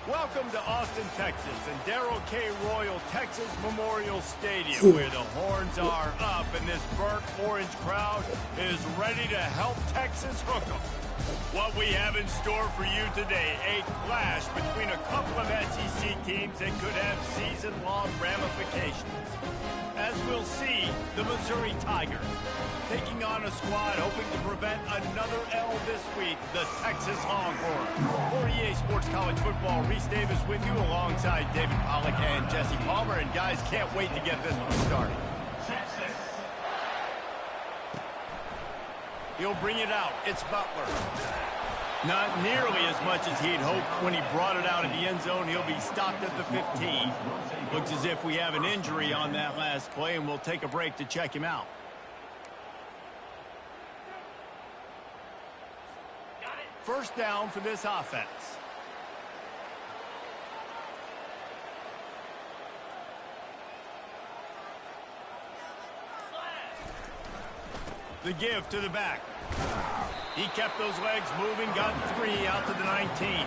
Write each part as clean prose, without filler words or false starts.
Welcome to Austin, Texas, and Darrell K. Royal Texas Memorial Stadium, where the horns are up and this burnt orange crowd is ready to help Texas hook 'em. What we have in store for you today, a clash between a couple of SEC teams that could have season-long ramifications. As we'll see, the Missouri Tigers taking on a squad hoping to prevent another L this week, the Texas Longhorns. For EA Sports College Football, Reese Davis with you alongside David Pollack and Jesse Palmer. And guys, can't wait to get this one started. He'll bring it out. It's Butler. Not nearly as much as he'd hoped when he brought it out in the end zone. He'll be stopped at the 15. Looks as if we have an injury on that last play, and we'll take a break to check him out. First down for this offense. The give to the back. He kept those legs moving, got 3 out to the 19.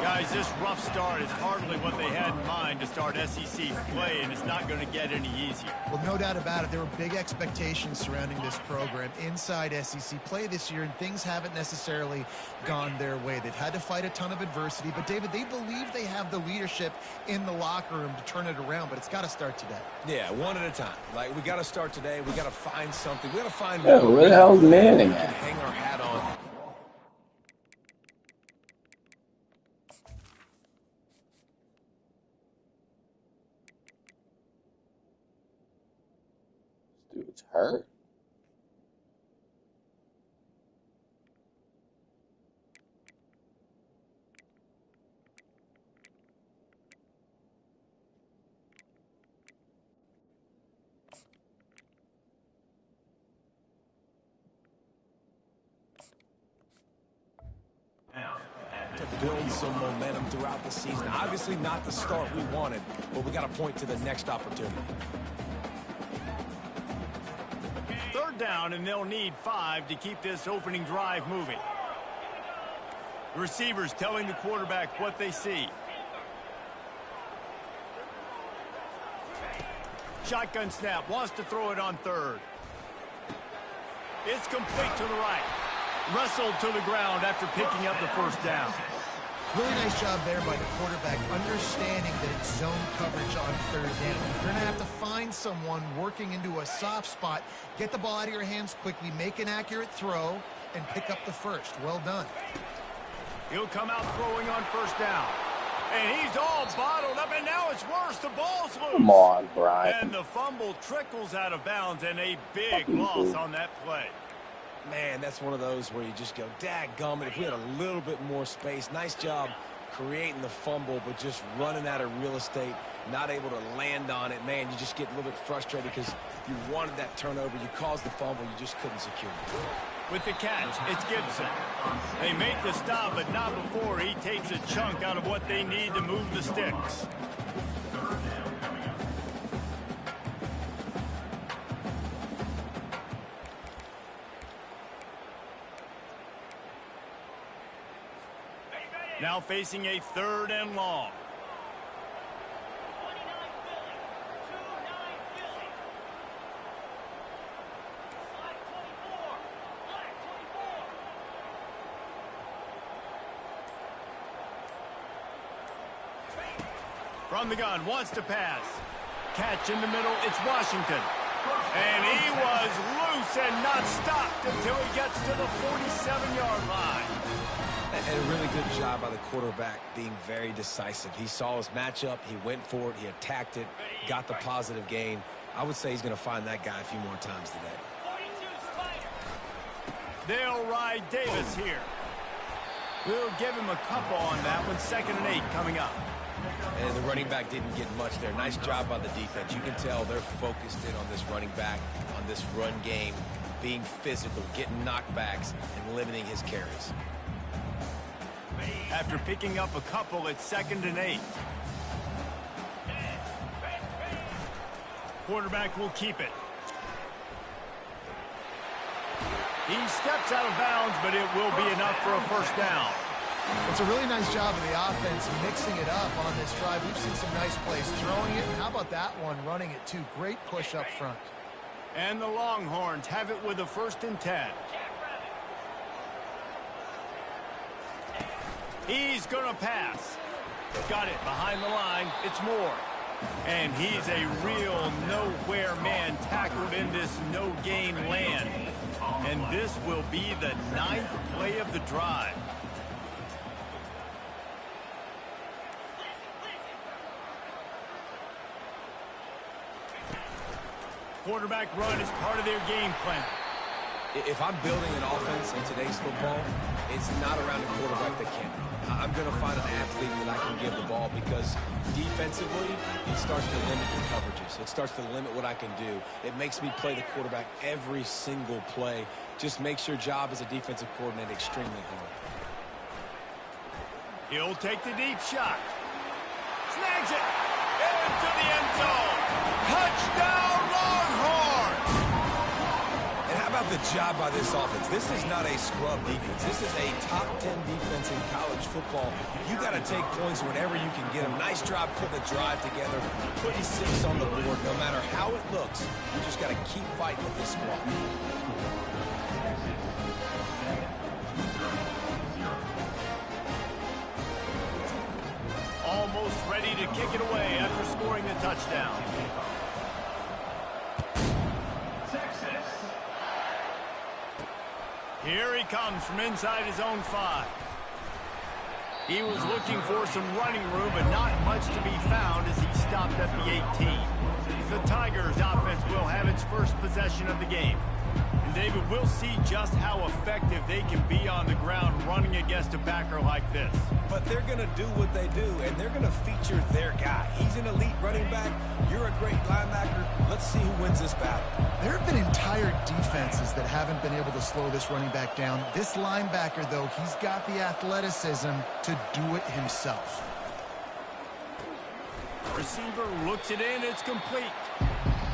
Guys, this rough start is hardly what they had in mind to start SEC play, and it's not going to get any easier. Well, no doubt about it. There were big expectations surrounding this program inside SEC play this year, and things haven't necessarily gone their way. They've had to fight a ton of adversity, but, David, they believe they have the leadership in the locker room to turn it around, but it's got to start today. Yeah, one at a time. Like, we got to start today. We got to find something. We got to find where the hell's Manning we can at? hang our hat on. Dude's hurt. To build some momentum throughout the season. Obviously not the start we wanted, but we got to point to the next opportunity. Third down, and they'll need 5 to keep this opening drive moving. Receivers telling the quarterback what they see. Shotgun snap, wants to throw it on third. It's complete to the right. Wrestled to the ground after picking up the first down. Really nice job there by the quarterback, understanding that it's zone coverage on third down. You're going to have to find someone working into a soft spot, get the ball out of your hands quickly, make an accurate throw, and pick up the first. Well done. He'll come out throwing on first down. And he's all bottled up, and now it's worse. The ball's loose. Come on, Brian. And the fumble trickles out of bounds, and a big loss on that play. Man, that's one of those where you just go, dadgummit, if we had a little bit more space. Nice job creating the fumble, but just running out of real estate, not able to land on it. Man, you just get a little bit frustrated because you wanted that turnover. You caused the fumble. You just couldn't secure it. With the catch, it's Gibson. They make the stop, but not before he takes a chunk out of what they need to move the sticks. Now facing a 3rd and long. From the gun, wants to pass. Catch in the middle, it's Washington. And he was loose and not stopped until he gets to the 47-yard line. And a really good job by the quarterback being very decisive. He saw his matchup, he went for it, he attacked it, got the positive gain. I would say he's going to find that guy a few more times today. They'll ride Davis here. We'll give him a couple on that one. 2nd and 8 coming up. And the running back didn't get much there. Nice job by the defense. You can tell they're focused in on this running back, on this run game, being physical, getting knockbacks, and limiting his carries. After picking up a couple, it's 2nd and 8. Quarterback will keep it. He steps out of bounds, but it will be enough for a first down. It's a really nice job of the offense mixing it up on this drive. We've seen some nice plays throwing it. And how about that one running it too? Great push up front. And the Longhorns have it with a 1st and 10. He's going to pass. Got it behind the line. It's Moore. And he's a real nowhere man tackled in this no-gain land. And this will be the 9th play of the drive. Quarterback run is part of their game plan. If I'm building an offense in today's football, it's not around a quarterback that can't run. I'm going to find an athlete that I can give the ball because defensively, it starts to limit your coverages. It starts to limit what I can do. It makes me play the quarterback every single play. Just makes your job as a defensive coordinator extremely hard. He'll take the deep shot. Snags it. Into the end zone. Touchdown, Longhorns! And how about the job by this offense? This is not a scrub defense. This is a top 10 defense in college football. You got to take points whenever you can get them. Nice job putting the drive together, putting 6 on the board. No matter how it looks, you just got to keep fighting with this squad. Almost ready to kick it away after scoring the touchdown. Here he comes from inside his own 5. He was looking for some running room, but not much to be found as he stopped at the 18. The Tigers offense will have its first possession of the game. And David, we'll see just how effective they can be on the ground running against a backer like this. But they're going to do what they do, and they're going to feature their guy. He's an elite running back. You're a great linebacker. Let's see who wins this battle. There have been entire defenses that haven't been able to slow this running back down. This linebacker, though, he's got the athleticism to do it himself. Receiver looks it in. It's complete.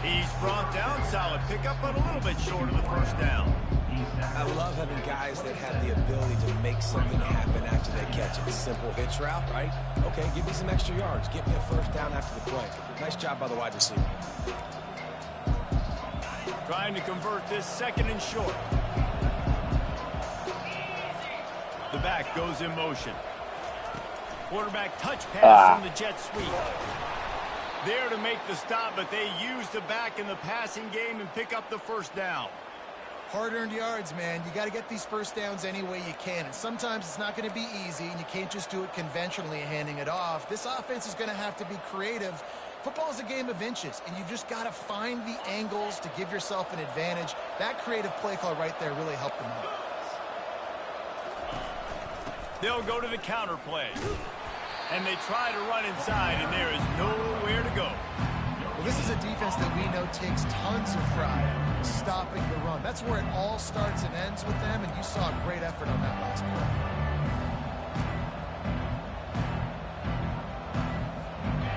He's brought down. Solid pickup, but a little bit short of the first down. I love having guys that have the ability to make something happen after they catch it. Simple hitch route, right? Okay, give me some extra yards. Get me a first down after the play. Nice job by the wide receiver. Trying to convert this 2nd and short. The back goes in motion. Quarterback touch pass from the jet sweep. There to make the stop, but they use the back in the passing game and pick up the first down. Hard-earned yards, man. You got to get these first downs any way you can. And sometimes it's not going to be easy, and you can't just do it conventionally handing it off. This offense is going to have to be creative. Football is a game of inches, and you've just got to find the angles to give yourself an advantage. That creative play call right there really helped them out. They'll go to the counter play. And they try to run inside, and there is nowhere to go. Well, this is a defense that we know takes tons of pride stopping the run. That's where it all starts and ends with them, and you saw a great effort on that last play.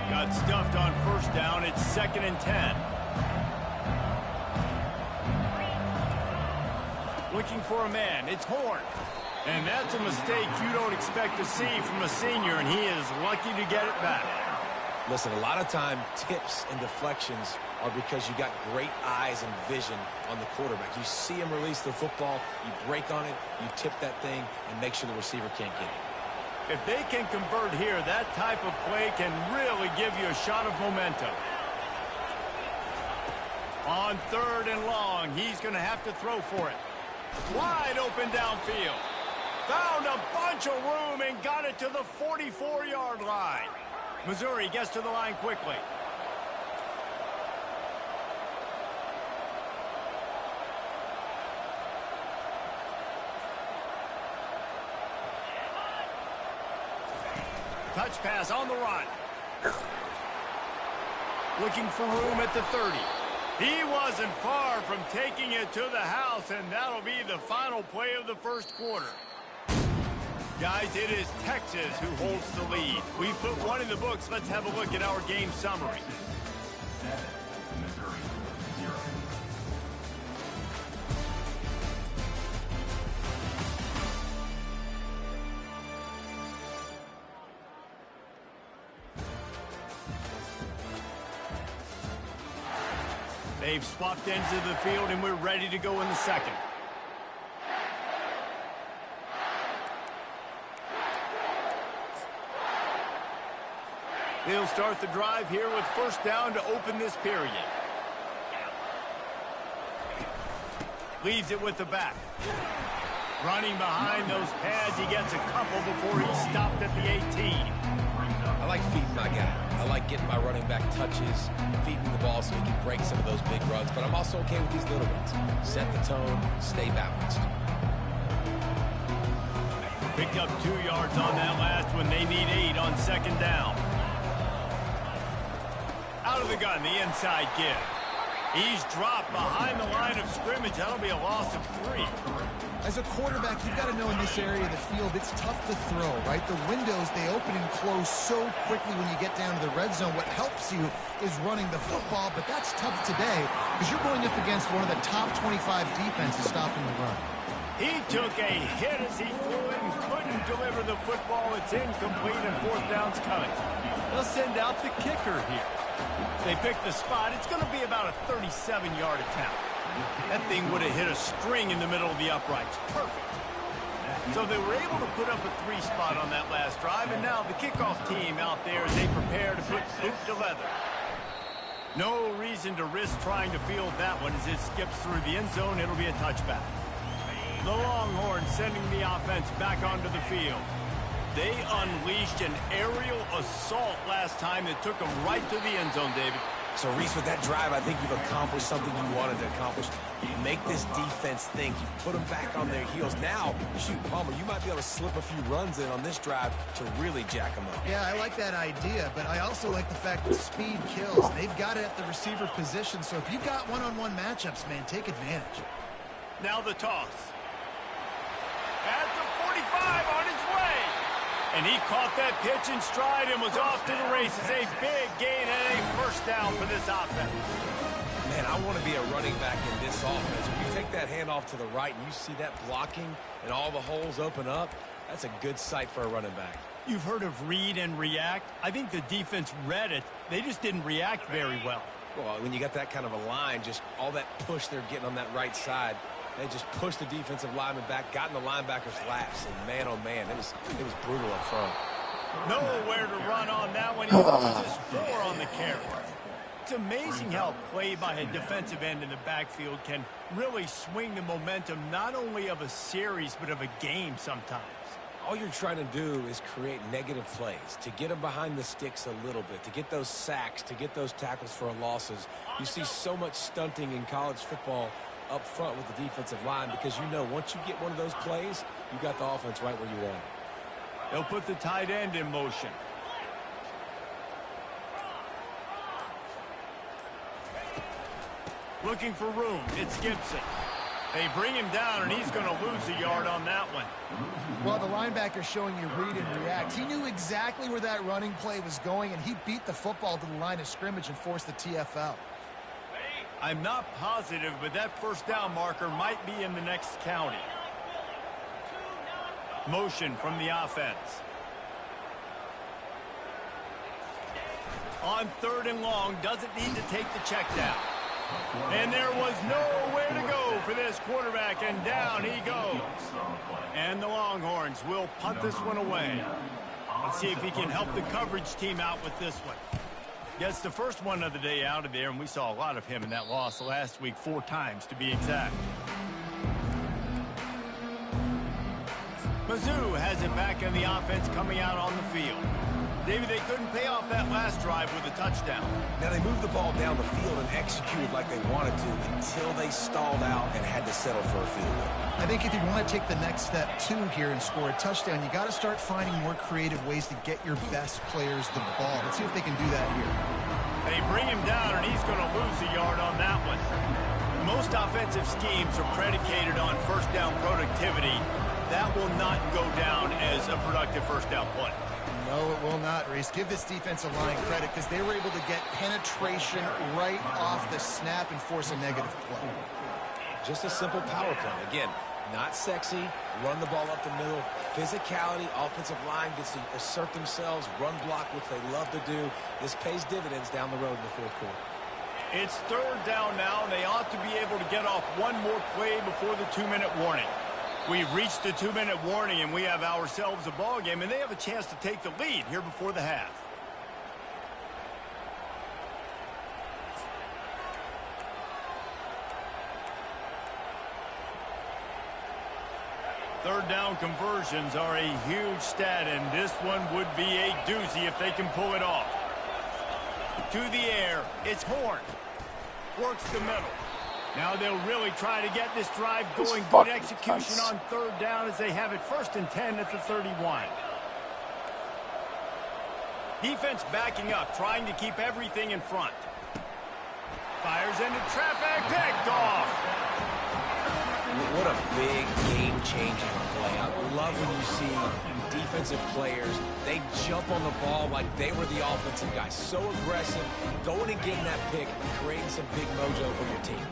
Got stuffed on first down. It's 2nd and 10. Looking for a man. It's Horn. And that's a mistake you don't expect to see from a senior, and he is lucky to get it back. Listen, a lot of time, tips and deflections are because you got great eyes and vision on the quarterback. You see him release the football, you break on it, you tip that thing, and make sure the receiver can't get it. If they can convert here, that type of play can really give you a shot of momentum. On 3rd and long, he's going to have to throw for it. Wide open downfield. Found a bunch of room and got it to the 44-yard line. Missouri gets to the line quickly. Touch pass on the run. Looking for room at the 30. He wasn't far from taking it to the house, and that'll be the final play of the first quarter. Guys, it is Texas who holds the lead. We put one in the books. Let's have a look at our game summary. They've swapped ends of the field, and we're ready to go in the second. They'll start the drive here with first down to open this period. Leaves it with the back. Running behind those pads, he gets a couple before he stopped at the 18. I like feeding my guy. I like getting my running back touches, feeding the ball so he can break some of those big runs. But I'm also okay with these little ones. Set the tone, stay balanced. Picked up 2 yards on that last one. They need 8 on second down. Out of the gun, the inside give. He's dropped behind the line of scrimmage. That'll be a loss of 3. As a quarterback, you've got to know in this area of the field, it's tough to throw, right? The windows, they open and close so quickly when you get down to the red zone. What helps you is running the football, but that's tough today because you're going up against one of the top 25 defenses stopping the run. He took a hit as he flew it and couldn't deliver the football. It's incomplete and fourth down's coming. They'll send out the kicker here. They pick the spot. It's going to be about a 37-yard attempt. That thing would have hit a string in the middle of the uprights. Perfect. So they were able to put up a 3 spot on that last drive, and now the kickoff team out there as they prepare to put boot to leather. No reason to risk trying to field that one as it skips through the end zone. It'll be a touchback. The Longhorns sending the offense back onto the field. They unleashed an aerial assault last time that took them right to the end zone, David. So, Reese, with that drive, I think you've accomplished something you wanted to accomplish. You make this defense think. You put them back on their heels. Now, shoot, Palmer, you might be able to slip a few runs in on this drive to really jack them up. Yeah, I like that idea, but I also like the fact that speed kills. They've got it at the receiver position, so if you've got one-on-one matchups, man, take advantage. Now the toss. At the 45 on his way. And he caught that pitch in stride and was off to the races. A big gain and a first down for this offense. Man, I want to be a running back in this offense. When you take that handoff to the right and you see that blocking and all the holes open up, that's a good sight for a running back. You've heard of read and react. I think the defense read it. They just didn't react very well. Well, when you got that kind of a line, just all that push they're getting on that right side, they just pushed the defensive lineman back, got in the linebacker's laps, and man, oh man, it was brutal up front. Nowhere to run on that one. He loses 4 on the carry. It's amazing how play by a defensive end in the backfield can really swing the momentum not only of a series but of a game sometimes. All you're trying to do is create negative plays, to get them behind the sticks a little bit, to get those sacks, to get those tackles for losses. You see so much stunting in college football up front with the defensive line because you know once you get one of those plays, you got the offense right where you want it. They'll put the tight end in motion. Looking for room. It's Gibson. They bring him down, and he's going to lose a yard on that one. Well, the linebacker's showing you read and react. He knew exactly where that running play was going, and he beat the football to the line of scrimmage and forced the TFL. I'm not positive, but that first down marker might be in the next county. Motion from the offense. On 3rd and long, doesn't need to take the check down. And there was nowhere to go for this quarterback, and down he goes. And the Longhorns will punt this one away. Let's see if he can help the coverage team out with this one. Gets the first one of the day out of there, and we saw a lot of him in that loss last week, 4 times to be exact. Mizzou has it back in the offense coming out on the field. David, they couldn't pay off that last drive with a touchdown. Now they moved the ball down the field and executed like they wanted to until they stalled out and had to settle for a field goal. I think if you want to take the next step, too, here and score a touchdown, you got to start finding more creative ways to get your best players the ball. Let's see if they can do that here. They bring him down, and he's going to lose a yard on that one. Most offensive schemes are predicated on first down productivity. That will not go down as a productive first down play. No, it will not, Reese. Give this defensive line credit because they were able to get penetration right off the snap and force a negative play. Just a simple power play. Again, not sexy, run the ball up the middle, physicality, offensive line gets to assert themselves, run block, which they love to do. This pays dividends down the road in the 4th quarter. It's third down now, and they ought to be able to get off one more play before the 2-minute warning. We've reached the 2-minute warning, and we have ourselves a ball game, and they have a chance to take the lead here before the half. Third down conversions are a huge stat, and this one would be a doozy if they can pull it off. To the air, it's Horn. Works the middle. Now they'll really try to get this drive going. Good execution on third down as they have it 1st and 10 at the 31. Defense backing up, trying to keep everything in front. Fires into traffic, picked off. What a big game-changing play. I love when you see defensive players, they jump on the ball like they were the offensive guys. So aggressive, going and getting that pick, creating some big mojo for your team.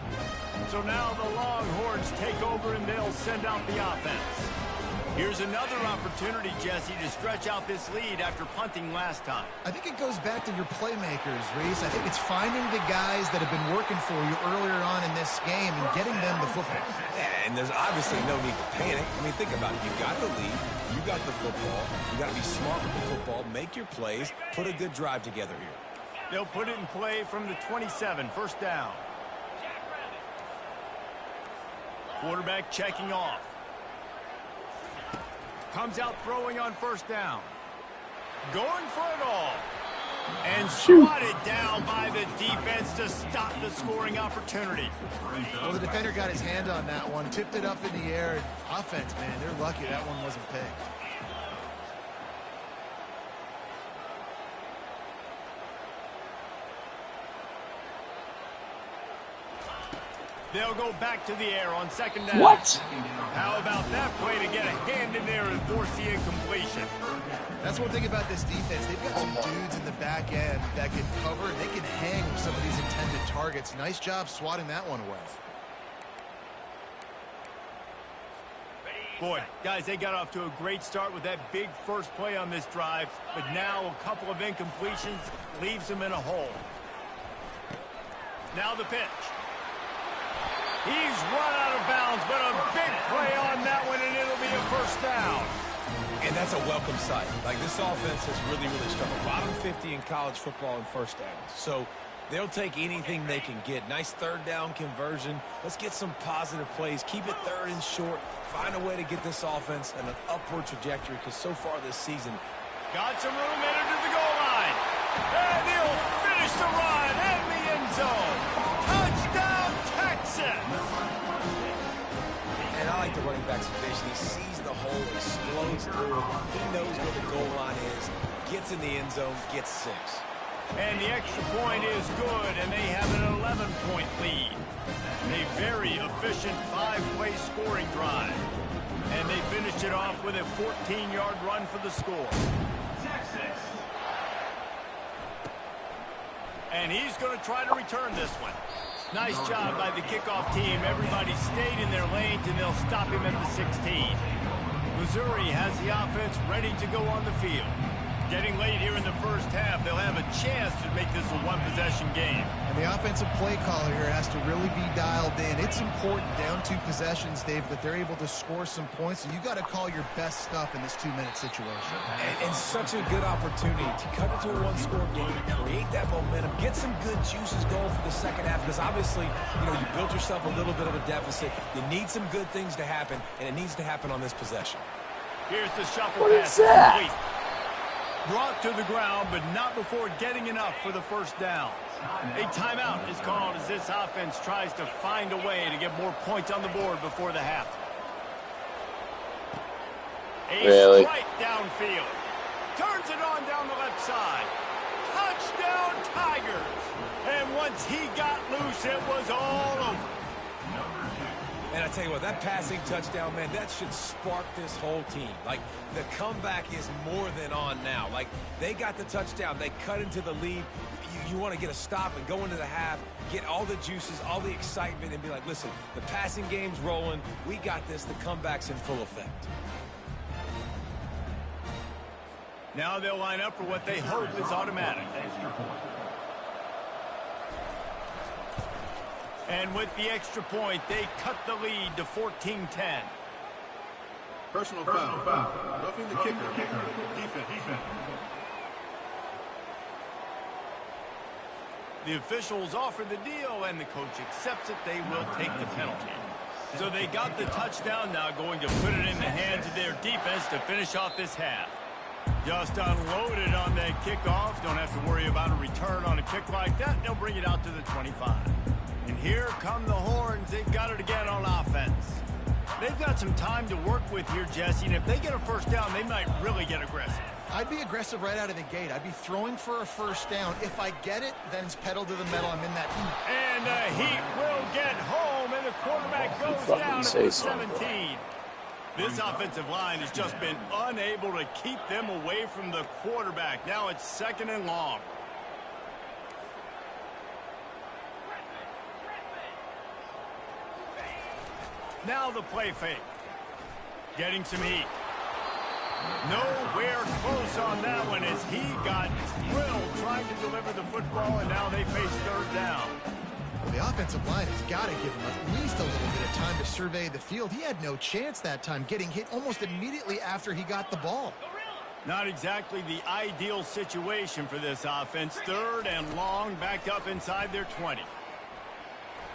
So now the Longhorns take over and they'll send out the offense. Here's another opportunity, Jesse, to stretch out this lead after punting last time. I think it goes back to your playmakers, Reese. I think it's finding the guys that have been working for you earlier on in this game and getting them the football. Yeah, and there's obviously no need to panic. I mean, think about it. You got the lead. You got the football. You got to be smart with the football. Make your plays. Put a good drive together here. They'll put it in play from the 27, 1st down. Quarterback checking off. Comes out throwing on 1st down. Going for it all. And swatted down by the defense to stop the scoring opportunity. Well, the defender got his hand on that one, tipped it up in the air. Offense, man, they're lucky that one wasn't picked. They'll go back to the air on 2nd down. What? How about that play to get a hand in there and force the incompletion? That's one thing about this defense. They've got some dudes in the back end that can cover, and they can hang with some of these intended targets. Nice job swatting that one away. Boy, guys, they got off to a great start with that big first play on this drive, but now a couple of incompletions leaves them in a hole. Now the pitch. He's run out of bounds, but a big play on that one, and it'll be a 1st down. And that's a welcome sight. Like, this offense has really struggled. Bottom 50 in college football in 1st downs. So they'll take anything they can get. Nice 3rd down conversion. Let's get some positive plays. Keep it 3rd and short. Find a way to get this offense in an upward trajectory, because so far this season. Got some room headed to the goal line. And he'll finish the run in the end zone. Touchdown, Texas! And I like the running back's vision. He sees the hole, explodes through it. He knows where the goal line is, gets in the end zone, gets 6. And the extra point is good, and they have an 11-point lead. A very efficient 5-play scoring drive. And they finished it off with a 14-yard run for the score. And he's going to try to return this one. Nice job by the kickoff team. Everybody stayed in their lanes, and they'll stop him at the 16. Missouri has the offense ready to go on the field. Getting late here in the 1st half, they'll have a chance to make this a one-possession game. And the offensive play caller here has to really be dialed in. It's important down 2 possessions, Dave, that they're able to score some points. So you got to call your best stuff in this 2-minute situation. And such a good opportunity to cut it to a 1-score game, create that momentum, get some good juices going for the 2nd half, because obviously, you built yourself a little bit of a deficit. You need some good things to happen, and it needs to happen on this possession. Here's the shuffle pass. Brought to the ground, but not before getting enough for the 1st down. A timeout is called as this offense tries to find a way to get more points on the board before the half. A strike downfield. Turns it on down the left side. Touchdown, Tigers. And once he got loose, it was all over. And I tell you what, that passing touchdown, man, that should spark this whole team. Like, the comeback is more than on now. Like, they got the touchdown. They cut into the lead. You want to get a stop and go into the half, get all the juices, all the excitement, and be like, listen, the passing game's rolling. We got this. The comeback's in full effect. Now they'll line up for what they hope is automatic. And with the extra point, they cut the lead to 14-10. Personal foul. Roughing the kicker. Defense. The officials offer the deal, and the coach accepts it. They will take the penalty. So they got the touchdown, now going to put it in the hands of their defense to finish off this half. Just unloaded on that kickoff. Don't have to worry about a return on a kick like that. They'll bring it out to the 25. And here come the Horns. They've got it again on offense. They've got some time to work with here, Jesse, and if they get a first down, they might really get aggressive. I'd be aggressive right out of the gate. I'd be throwing for a first down. If I get it, then it's pedal to the metal. I'm in that heat. And the Heat will get home, and the quarterback goes down at the 17. This offensive line has just been unable to keep them away from the quarterback. Now it's 2nd and long. Now the play fake. Getting some heat. Nowhere close on that one as he got drilled trying to deliver the football, and now they face 3rd down. Well, the offensive line has got to give him at least a little bit of time to survey the field. He had no chance that time, getting hit almost immediately after he got the ball. Not exactly the ideal situation for this offense. 3rd and long, back up inside their 20.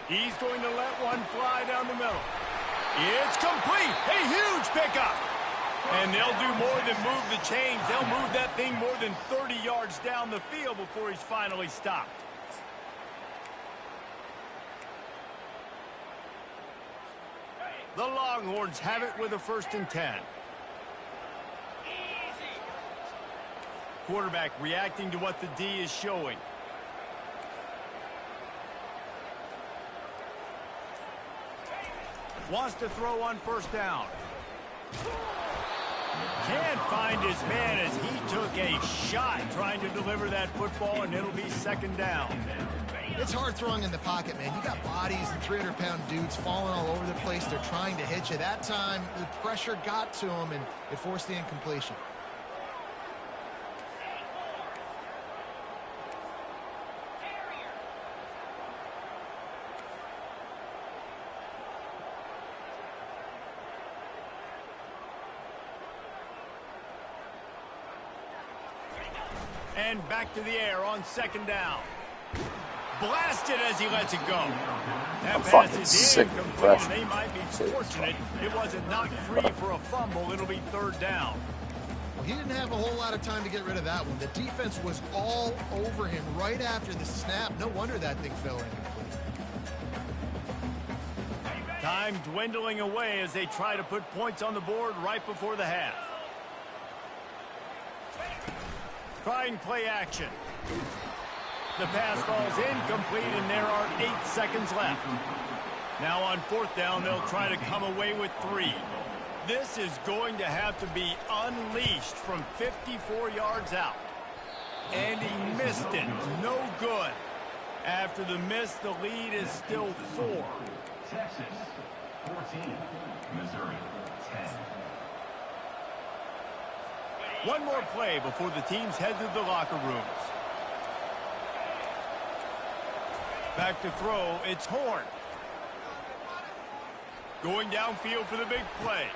He's going to let one fly down the middle. It's complete. A huge pickup. And they'll do more than move the chains. They'll move that thing more than 30 yards down the field before he's finally stopped. The Longhorns have it with a 1st and 10. Quarterback reacting to what the D is showing. Wants to throw on 1st down. Can't find his man as he took a shot trying to deliver that football, and it'll be 2nd down. It's hard throwing in the pocket, man. You got bodies and 300-pound dudes falling all over the place. They're trying to hit you. That time, the pressure got to him, and it forced the incompletion. And back to the air on 2nd down. Blasted as he lets it go. That pass is incomplete, and they might be fortunate it wasn't knocked free for a fumble. It'll be 3rd down. Well, he didn't have a whole lot of time to get rid of that one. The defense was all over him right after the snap. No wonder that thing fell incomplete. Time dwindling away as they try to put points on the board right before the half. Trying play action. The pass falls incomplete, and there are 8 seconds left. Now on 4th down, they'll try to come away with 3. This is going to have to be unleashed from 54 yards out. And he missed it. No good. After the miss, the lead is still 4. Texas, 14. Missouri, 10. One more play before the teams head to the locker rooms. Back to throw, it's Horn. Going downfield for the big play.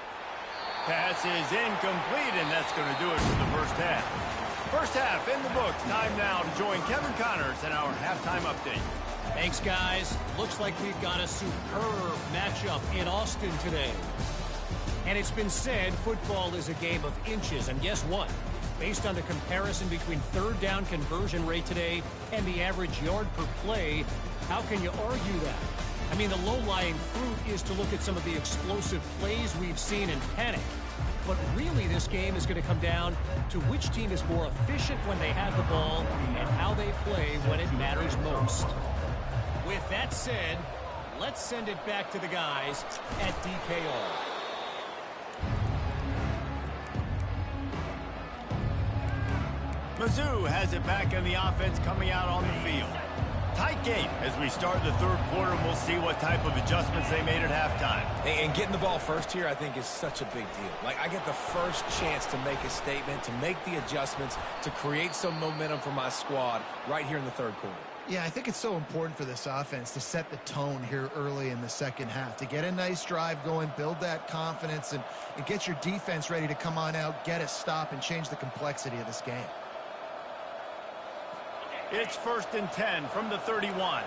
Pass is incomplete, and that's going to do it for the first half. First half in the books. Time now to join Kevin Connors in our halftime update. Thanks, guys. Looks like we've got a superb matchup in Austin today. And it's been said football is a game of inches. And guess what? Based on the comparison between 3rd down conversion rate today and the average yard per play, how can you argue that? I mean, the low-lying fruit is to look at some of the explosive plays we've seen and panic. But really, this game is going to come down to which team is more efficient when they have the ball and how they play when it matters most. With that said, let's send it back to the guys at DKR. Mizzou has it back in the offense coming out on the field. Tight game as we start the 3rd quarter, and we'll see what type of adjustments they made at halftime. And getting the ball first here, I think, is such a big deal. Like, I get the first chance to make a statement, to make the adjustments, to create some momentum for my squad right here in the 3rd quarter. Yeah, I think it's so important for this offense to set the tone here early in the second half, to get a nice drive going, build that confidence, and get your defense ready to come on out, get a stop, and change the complexity of this game. It's 1st and 10 from the 31.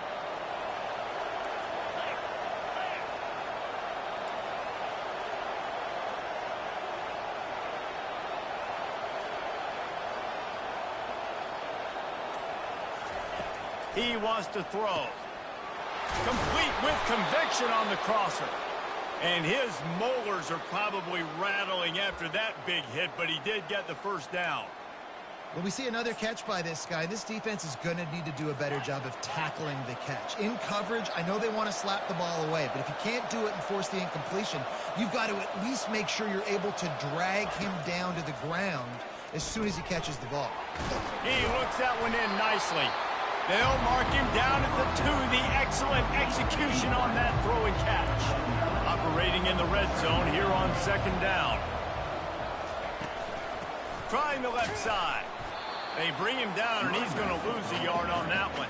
He wants to throw. Complete with conviction on the crosser. And his molars are probably rattling after that big hit, but he did get the first down. When we see another catch by this guy, this defense is going to need to do a better job of tackling the catch. In coverage, I know they want to slap the ball away, but if you can't do it and force the incompletion, you've got to at least make sure you're able to drag him down to the ground as soon as he catches the ball. He looks that one in nicely. They'll mark him down at the 2. The excellent execution on that throw and catch. Operating in the red zone here on 2nd down. Trying the left side. They bring him down, and he's going to lose a yard on that one.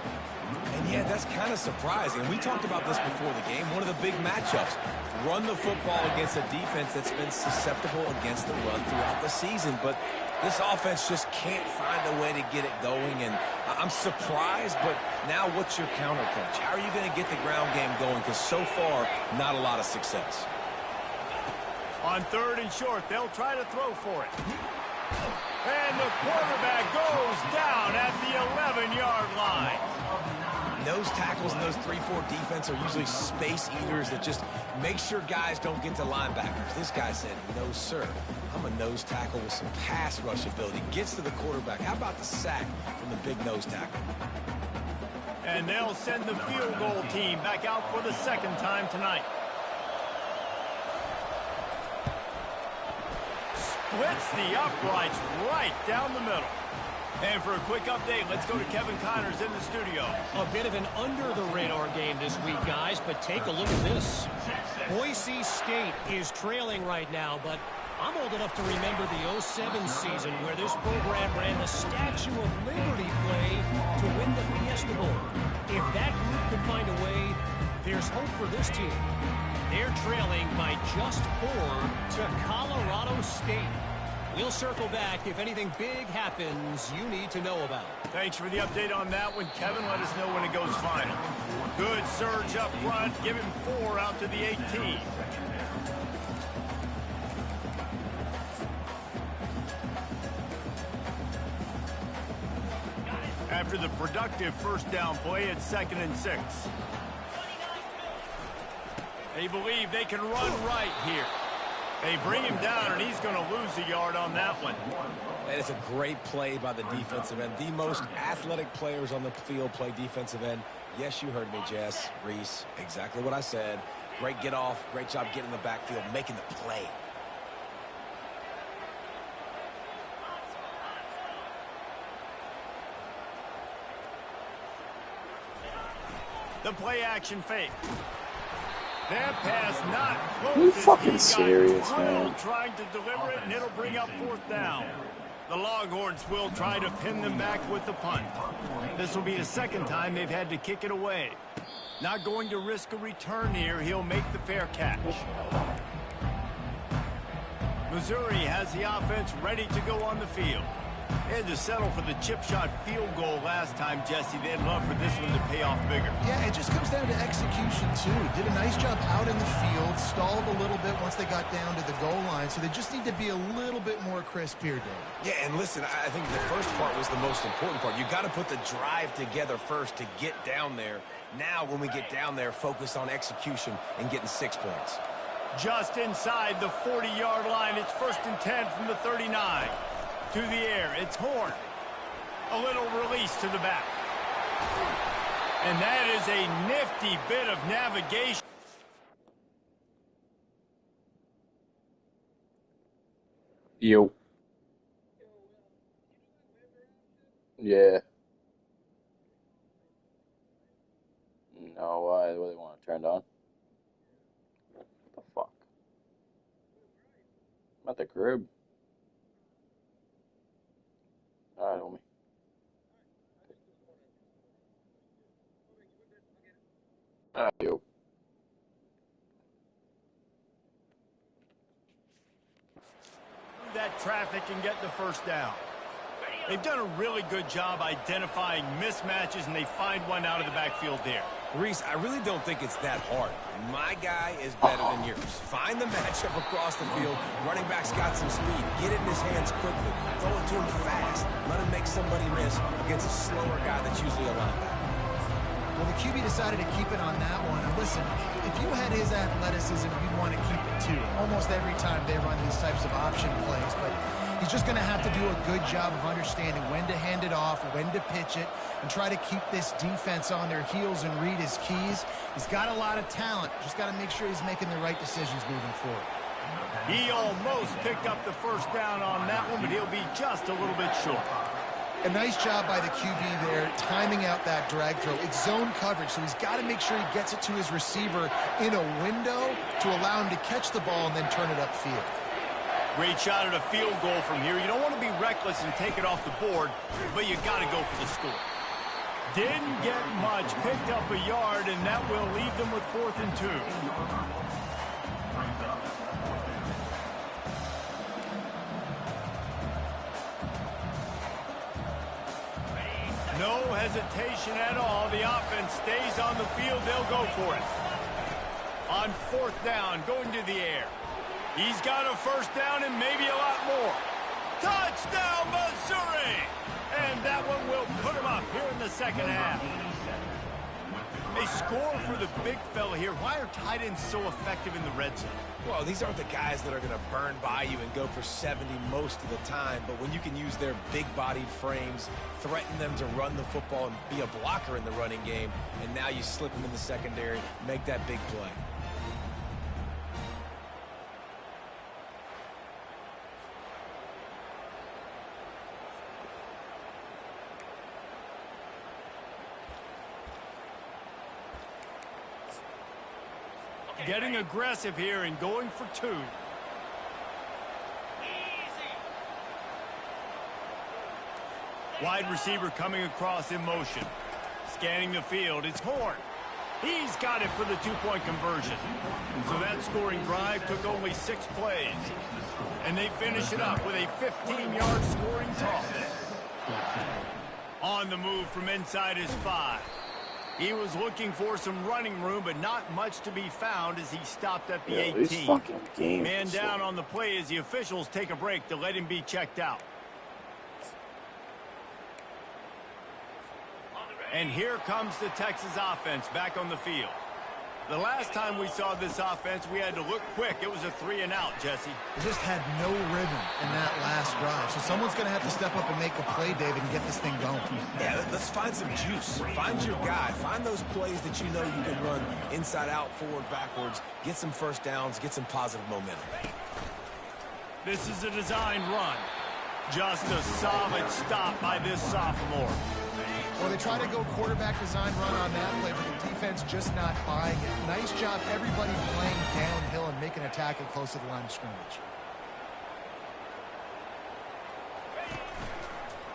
And yeah, that's kind of surprising. We talked about this before the game. One of the big matchups. Run the football against a defense that's been susceptible against the run throughout the season. But this offense just can't find a way to get it going. And I'm surprised, but now what's your counterpunch? How are you going to get the ground game going? Because so far, not a lot of success. On 3rd and short, they'll try to throw for it. And the quarterback goes down at the 11-yard line. Nose tackles in those 3-4 defense are usually space eaters that just make sure guys don't get to linebackers. This guy said, no, sir. I'm a nose tackle with some pass rush ability. Gets to the quarterback. How about the sack from the big nose tackle? And they'll send the field goal team back out for the 2nd time tonight. Splits the uprights right down the middle. And for a quick update, let's go to Kevin Connors in the studio. A bit of an under-the-radar game this week, guys, but take a look at this. Boise State is trailing right now, but I'm old enough to remember the 07 season where this program ran the Statue of Liberty play to win the Fiesta Bowl. If that group could find a way, there's hope for this team. They're trailing by just 4 to Colorado State. We'll circle back if anything big happens you need to know about. Thanks for the update on that one, Kevin. Let us know when it goes final. Good surge up front. Give him 4 out to the 18. After the productive first down play, it's 2nd and 6. They believe they can run right here. They bring him down, and he's going to lose a yard on that one. That is a great play by the defensive end. The most athletic players on the field play defensive end. Yes, you heard me, Jess, Reese. Exactly what I said. Great get off. Great job getting in the backfield, making the play. The play action fake. That pass not close. Are you fucking serious, man? Trying to deliver it, and it'll bring up 4th down. The Longhorns will try to pin them back with the punt. This will be the 2nd time they've had to kick it away. Not going to risk a return here. He'll make the fair catch. Missouri has the offense ready to go on the field. They had to settle for the chip shot field goal last time, Jesse. They'd love for this one to pay off bigger. Yeah, it just comes down to execution, too. Did a nice job out in the field, stalled a little bit once they got down to the goal line, so they just need to be a little bit more crisp here, Dave. Yeah, and listen, I think the first part was the most important part. You got to put the drive together first to get down there. Now, when we get down there, focus on execution and getting 6 points. Just inside the 40-yard line, it's 1st and 10 from the 39. To the air, it's Horn. A little release to the back. And that is a nifty bit of navigation. Yo. Yeah. No, why? What do they want it turned on? What the fuck? I'm at the crib. Alright, homie. You. That traffic and get the first down. They've done a really good job identifying mismatches, and they find one out of the backfield there. Reese, I really don't think it's that hard. My guy is better than yours. Find the matchup across the field. Running back's got some speed. Get it in his hands quickly. Throw it to him fast. Let him make somebody miss against a slower guy that's usually a linebacker. Well, the QB decided to keep it on that one. And listen, if you had his athleticism, you'd want to keep it too. Almost every time they run these types of option plays. But he's just going to have to do a good job of understanding when to hand it off, when to pitch it, and try to keep this defense on their heels and read his keys. He's got a lot of talent. Just got to make sure he's making the right decisions moving forward. He almost picked up the first down on that one, but he'll be just a little bit short. A nice job by the QB there, timing out that drag throw. It's zone coverage, so he's got to make sure he gets it to his receiver in a window to allow him to catch the ball and then turn it upfield. Great shot at a field goal from here. You don't want to be reckless and take it off the board, but you got to go for the score. Didn't get much, picked up a yard, and that will leave them with 4th and 2. No hesitation at all. The offense stays on the field. They'll go for it. On 4th down, going to the air. He's got a first down and maybe a lot more. Touchdown, Missouri! And that one will put him up here in the second half. They score for the big fella here. Why are tight ends so effective in the red zone? Well, these aren't the guys that are going to burn by you and go for 70 most of the time, but when you can use their big-bodied frames, threaten them to run the football and be a blocker in the running game, and now you slip them in the secondary, make that big play. Getting aggressive here and going for 2. Wide receiver coming across in motion. Scanning the field. It's Horn. He's got it for the 2-point conversion. So that scoring drive took only 6 plays. And they finish it up with a 15-yard scoring toss. On the move from inside his 5. He was looking for some running room, but not much to be found as he stopped at the 18. Man down on the play as the officials take a break to let him be checked out. And here comes the Texas offense back on the field. The last time we saw this offense, we had to look quick. It was a 3-and-out, Jesse. They just had no rhythm in that last drive. So someone's going to have to step up and make a play, David, and get this thing going. Yeah, let's find some juice. Find your guy. Find those plays that you know you can run inside out, forward, backwards. Get some first downs. Get some positive momentum. This is a design run. Just a solid stop by this sophomore. Well, they try to go quarterback design run on that play, but the defense just not buying it. Nice job, everybody playing downhill and making a tackle close to the line of scrimmage.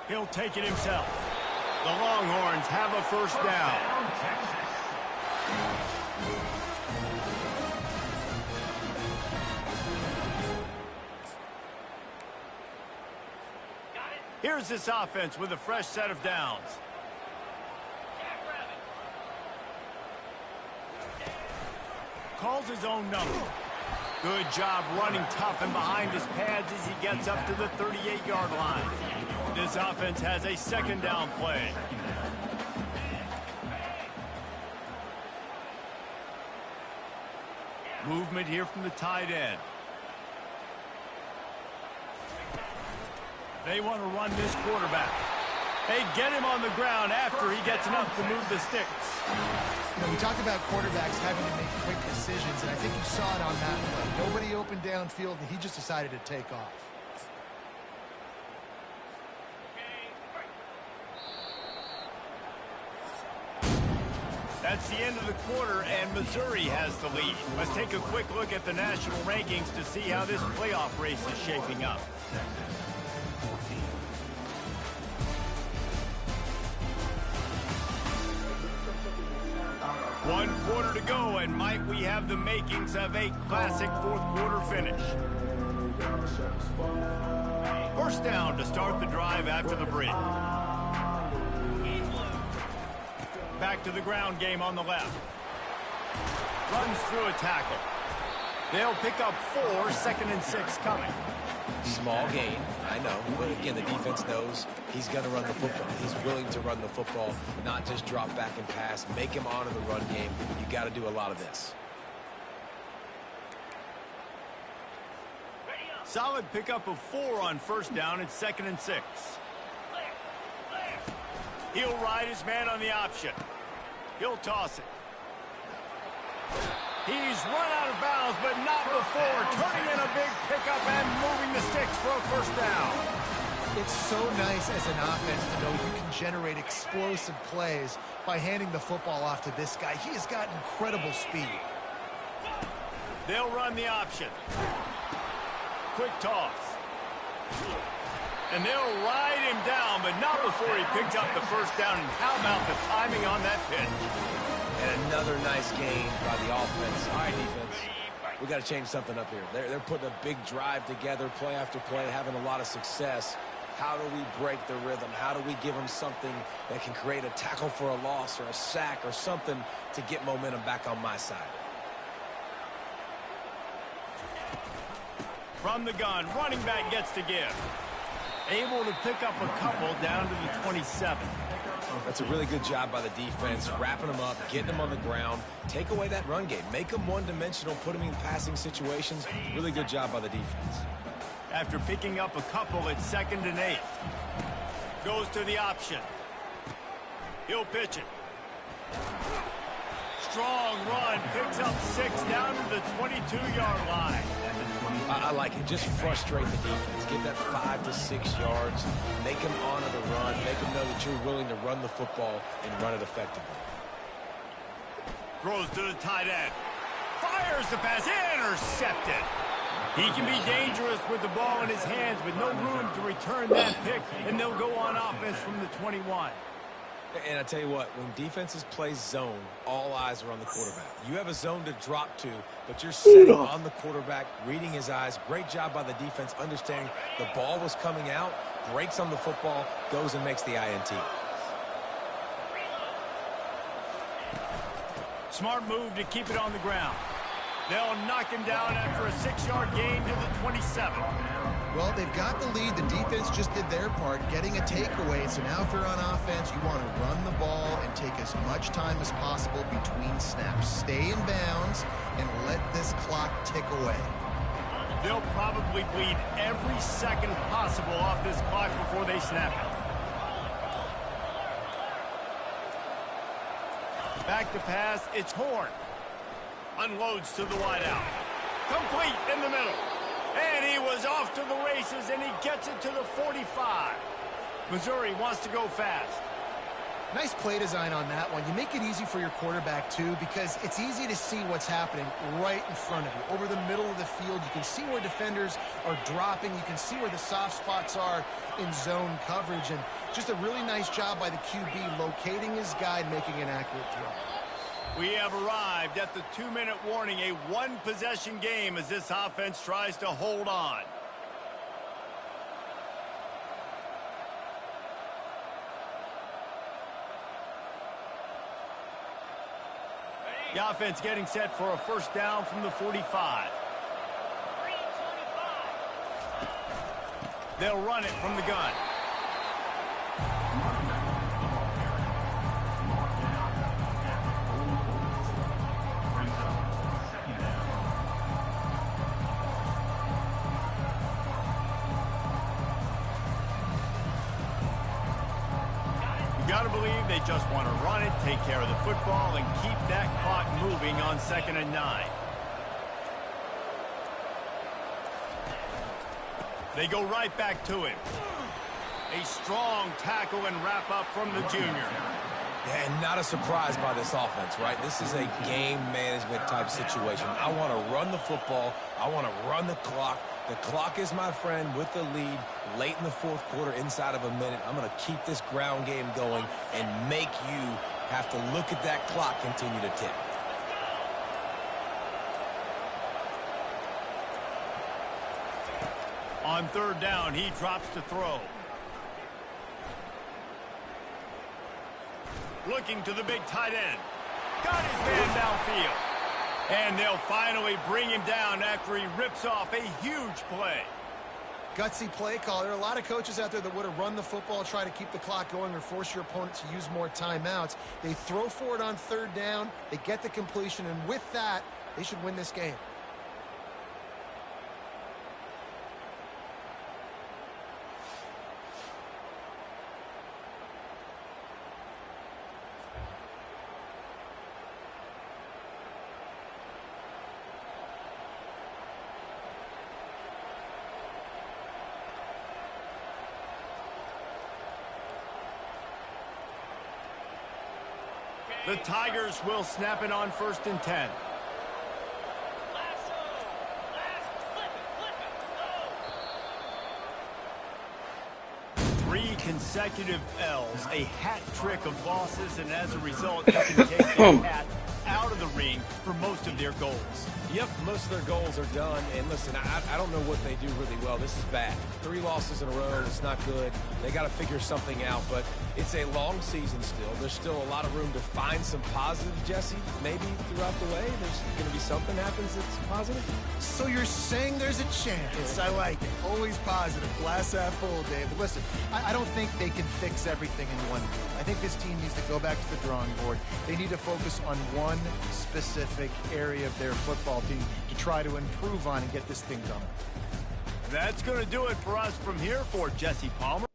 He'll take it himself. The Longhorns have a first down. Here's this offense with a fresh set of downs. Calls his own number. Good job running tough and behind his pads as he gets up to the 38-yard line. This offense has a second down play. Movement here from the tight end. They want to run this quarterback. They get him on the ground after he gets enough to move the sticks. You know, we talk about quarterbacks having to make quick decisions, and I think you saw it on that play. Nobody opened downfield, and he just decided to take off. That's the end of the quarter, and Missouri has the lead. Let's take a quick look at the national rankings to see how this playoff race is shaping up. 1 quarter to go, and might we have the makings of a classic fourth quarter finish. First down to start the drive after the bridge. Back to the ground game on the left. Runs through a tackle. They'll pick up 4, 2nd and 6 coming. Small gain, I know. But again, the defense knows he's going to run the football. He's willing to run the football, not just drop back and pass. Make him honor the run game. You got to do a lot of this. Solid pickup of 4 on first down. It's 2nd and 6. He'll ride his man on the option. He'll toss it. He's run out of bounds, but not before turning in a big pickup and moving the sticks for a first down. It's so nice as an offense to know you can generate explosive plays by handing the football off to this guy. He has got incredible speed. They'll run the option. Quick toss. And they'll ride him down, but not before he picked up the first down. And how about the timing on that pitch? And another nice gain by the offense. All right, defense. We got to change something up here. They're putting a big drive together, play after play, having a lot of success. How do we break the rhythm? How do we give them something that can create a tackle for a loss or a sack or something to get momentum back on my side? From the gun, running back gets to give. Able to pick up a couple down to the 27. That's a really good job by the defense, wrapping them up, getting them on the ground, take away that run game, make them one-dimensional, put them in passing situations. Really good job by the defense. After picking up a couple, it's 2nd and 8. Goes to the option. He'll pitch it. Strong run, picks up 6 down to the 22-yard line. I like it. Just frustrate the defense. Get that 5 to 6 yards. Make them honor the run. Make them know that you're willing to run the football and run it effectively. Throws to the tight end. Fires the pass. Intercepted. He can be dangerous with the ball in his hands, but no room to return that pick, and they'll go on offense from the 21. And I tell you what, when defenses play zone, all eyes are on the quarterback. You have a zone to drop to, but you're setting on the quarterback, reading his eyes. Great job by the defense, understanding the ball was coming out, breaks on the football, goes and makes the INT. Smart move to keep it on the ground. They'll knock him down after a 6-yard gain to the 27. Well, they've got the lead. The defense just did their part, getting a takeaway. So now if they're on offense, you want to run the ball and take as much time as possible between snaps. Stay in bounds and let this clock tick away. They'll probably bleed every second possible off this clock before they snap it. Back to pass, it's Horn. Unloads to the wideout. Complete in the middle. And he was off to the races, and he gets it to the 45. Missouri wants to go fast. Nice play design on that one. You make it easy for your quarterback, too, because it's easy to see what's happening right in front of you. Over the middle of the field, you can see where defenders are dropping. You can see where the soft spots are in zone coverage. And just a really nice job by the QB locating his guy and making an accurate throw. We have arrived at the 2-minute warning, a one-possession game as this offense tries to hold on. The offense getting set for a first down from the 45. They'll run it from the gun. Got to believe they just want to run it, take care of the football, and keep that clock moving on 2nd and 9. They go right back to him. A strong tackle and wrap up from the junior. And not a surprise by this offense, right? This is a game management type situation. I want to run the football. I want to run the clock. The clock is my friend with the lead late in the fourth quarter, inside of a minute. I'm going to keep this ground game going and make you have to look at that clock continue to tick. On third down, he drops to throw. Looking to the big tight end. Got his man downfield. And they'll finally bring him down after he rips off a huge play. Gutsy play call. There are a lot of coaches out there that would have run the football, try to keep the clock going, or force your opponent to use more timeouts. They throw for it on third down. They get the completion, and with that, they should win this game. The Tigers will snap it on 1st and 10. Three consecutive L's, a hat trick of losses, and as a result, you can take the hat out of the ring for most of their goals. Yep, most of their goals are done. And listen, I don't know what they do really well. This is bad. 3 losses in a row. It's not good. They got to figure something out. But it's a long season still. There's still a lot of room to find some positive, Jesse. Maybe throughout the way, there's going to be something happens that's positive. So you're saying there's a chance. I like it. Always positive. Glass half full, Dave. But listen, I don't think they can fix everything in one move. I think this team needs to go back to the drawing board. They need to focus on one specific area of their football team to try to improve on and get this thing going. That's going to do it for us from here for Jesse Palmer.